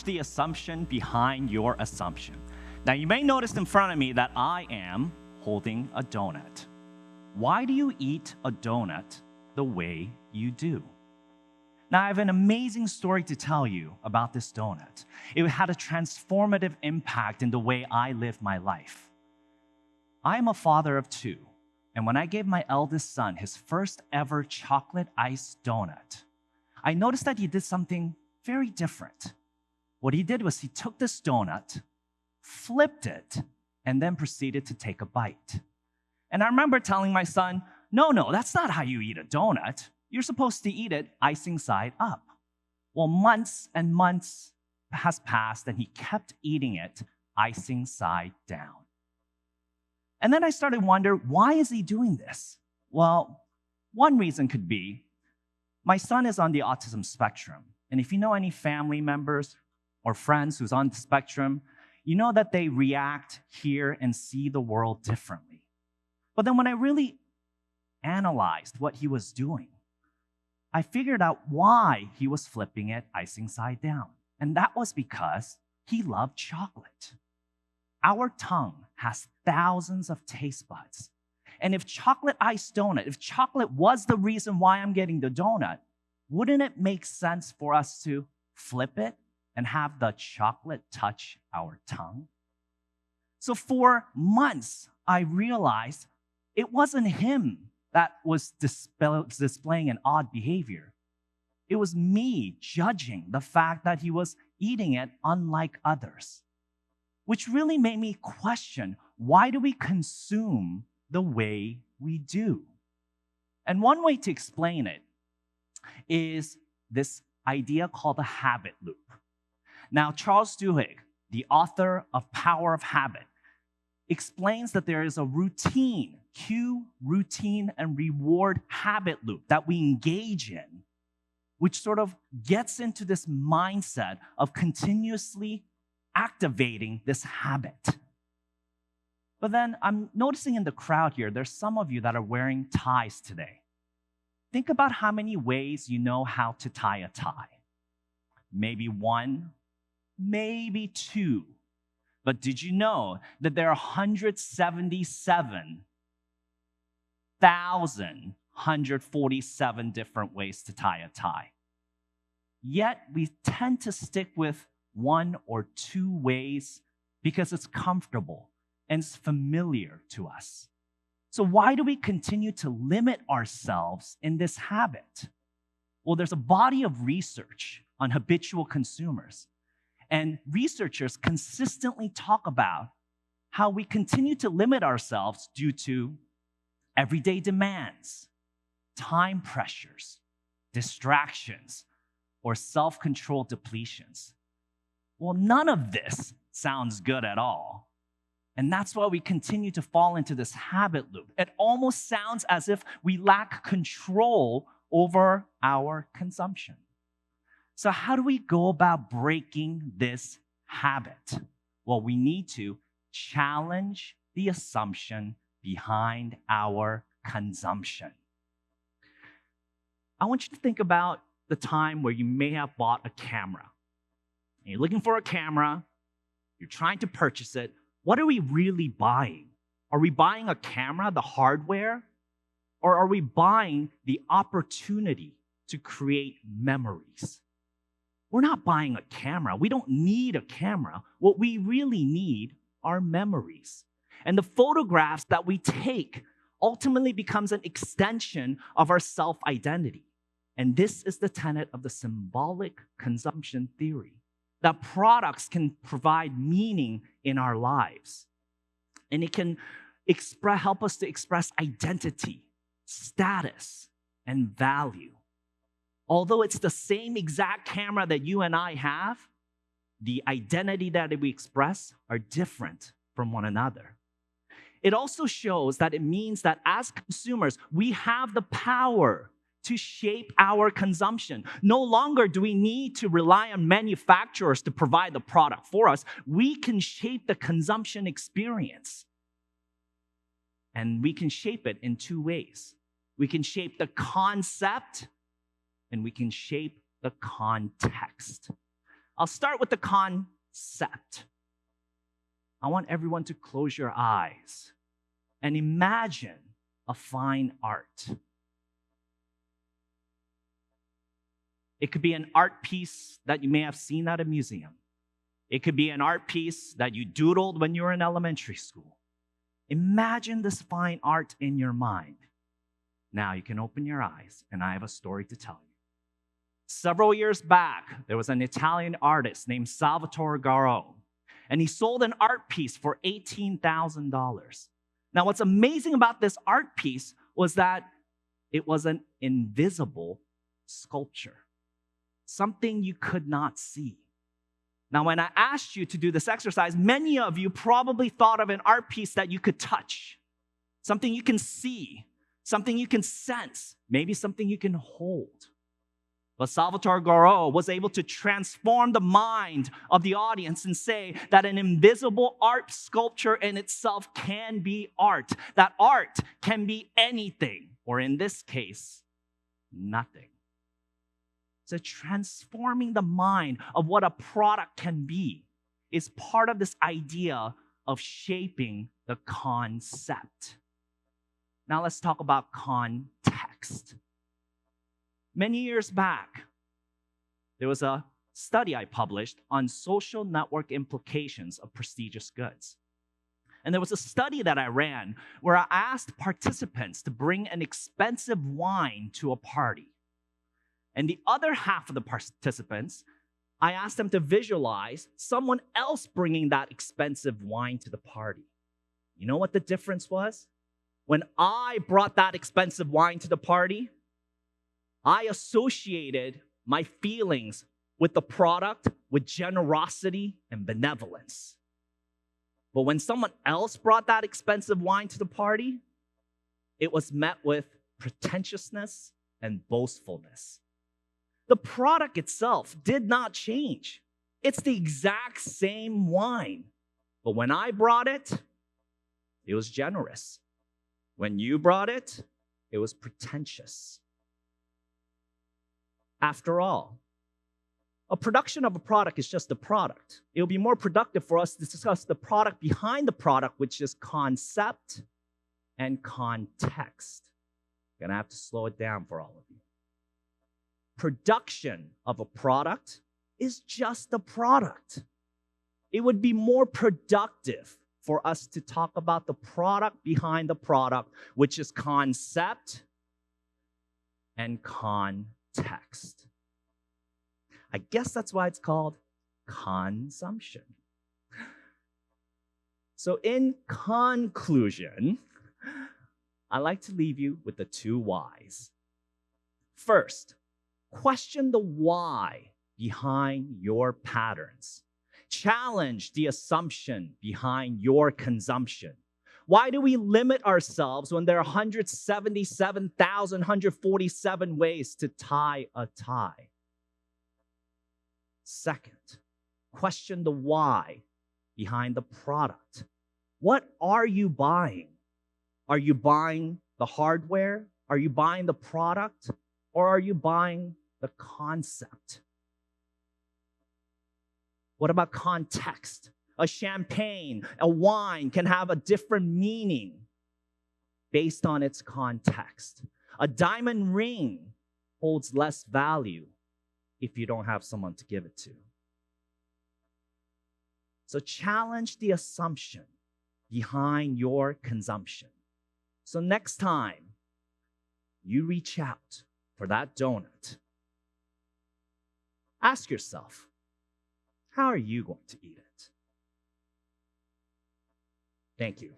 challenge the assumption behind your assumption. Now, you may notice in front of me that I am holding a donut. Why do you eat a donut the way you do? Now, I have an amazing story to tell you about this donut. It had a transformative impact in the way I live my life. I am a father of two, and when I gave my eldest son his first ever chocolate iced donut, I noticed that he did something very different. What he did was he took this donut, flipped it, and then proceeded to take a bite. And I remember telling my son, no, that's not how you eat a donut. You're supposed to eat it icing side up. Well, months and months has passed, and he kept eating it icing side down. And then I started wondering, why is he doing this? Well, one reason could be, my son is on the autism spectrum. And if you know any family members or friends who's on the spectrum, you know that they react, hear, and see the world differently. But then when I really analyzed what he was doing, I figured out why he was flipping it icing side down. And that was because he loved chocolate. Our tongue has thousands of taste buds. And if chocolate iced donut, if chocolate was the reason why I'm getting the donut, wouldn't it make sense for us to flip it and have the chocolate touch our tongue? So for months, I realized it wasn't him that was displaying an odd behavior. It was me judging the fact that he was eating it unlike others, which really made me question, why do we consume the way we do? And one way to explain it is this idea called the habit loop. Now, Charles Duhigg, the author of Power of Habit, explains that there is a routine, cue, routine, and reward habit loop that we engage in, which sort of gets into this mindset of continuously activating this habit. But then I'm noticing in the crowd here, there's some of you that are wearing ties today. Think about how many ways you know how to tie a tie. Maybe one, maybe two. But did you know that there are 177,147 different ways to tie a tie? Yet we tend to stick with one or two ways because it's comfortable and it's familiar to us. So why do we continue to limit ourselves in this habit? Well, there's a body of research on habitual consumers. And researchers consistently talk about how we continue to limit ourselves due to everyday demands, time pressures, distractions, or self-control depletions. Well, none of this sounds good at all. And that's why we continue to fall into this habit loop. It almost sounds as if we lack control over our consumption. So how do we go about breaking this habit? Well, we need to challenge the assumption behind our consumption. I want you to think about the time where you may have bought a camera. And you're looking for a camera, you're trying to purchase it. What are we really buying? Are we buying a camera, the hardware? Or are we buying the opportunity to create memories? We're not buying a camera. We don't need a camera. What we really need are memories. And the photographs that we take ultimately becomes an extension of our self-identity. And this is the tenet of the symbolic consumption theory, that products can provide meaning in our lives. And it can help us to express identity, status, and value. Although it's the same exact camera that you and I have, the identity that we express are different from one another. It also shows that it means that as consumers, we have the power to shape our consumption. No longer do we need to rely on manufacturers to provide the product for us. We can shape the consumption experience. And we can shape it in two ways. We can shape the concept, and we can shape the context. I'll start with the concept. I want everyone to close your eyes and imagine a fine art. It could be an art piece that you may have seen at a museum. It could be an art piece that you doodled when you were in elementary school. Imagine this fine art in your mind. Now you can open your eyes, and I have a story to tell you. Several years back, there was an Italian artist named Salvatore Garo, and he sold an art piece for $18,000. Now, what's amazing about this art piece was that it was an invisible sculpture, something you could not see. Now, when I asked you to do this exercise, many of you probably thought of an art piece that you could touch, something you can see, something you can sense, maybe something you can hold. But Salvatore Garo was able to transform the mind of the audience and say that an invisible art sculpture in itself can be art, that art can be anything, or in this case, nothing. So transforming the mind of what a product can be is part of this idea of shaping the concept. Now let's talk about context. Many years back, there was a study I published on social network implications of prestigious goods. And there was a study that I ran where I asked participants to bring an expensive wine to a party. And the other half of the participants, I asked them to visualize someone else bringing that expensive wine to the party. You know what the difference was? When I brought that expensive wine to the party, I associated my feelings with the product with generosity and benevolence. But when someone else brought that expensive wine to the party, it was met with pretentiousness and boastfulness. The product itself did not change. It's the exact same wine. But when I brought it, it was generous. When you brought it, it was pretentious. After all, a production of a product is just a product. It'll be more productive for us to discuss the product behind the product, which is concept and context. I'm gonna have to slow it down for all of you. Production of a product is just a product. It would be more productive for us to talk about the product behind the product, which is concept and context. I guess that's why it's called consumption. So in conclusion, I like to leave you with the 2 whys. First, question the why behind your patterns. Challenge the assumption behind your consumption. Why do we limit ourselves when there are 177,147 ways to tie a tie? Second, question the why behind the product. What are you buying? Are you buying the hardware? Are you buying the product? Or are you buying the concept? What about context? A champagne, a wine can have a different meaning based on its context. A diamond ring holds less value if you don't have someone to give it to. So challenge the assumption behind your consumption. So next time you reach out for that donut, ask yourself, how are you going to eat it? Thank you.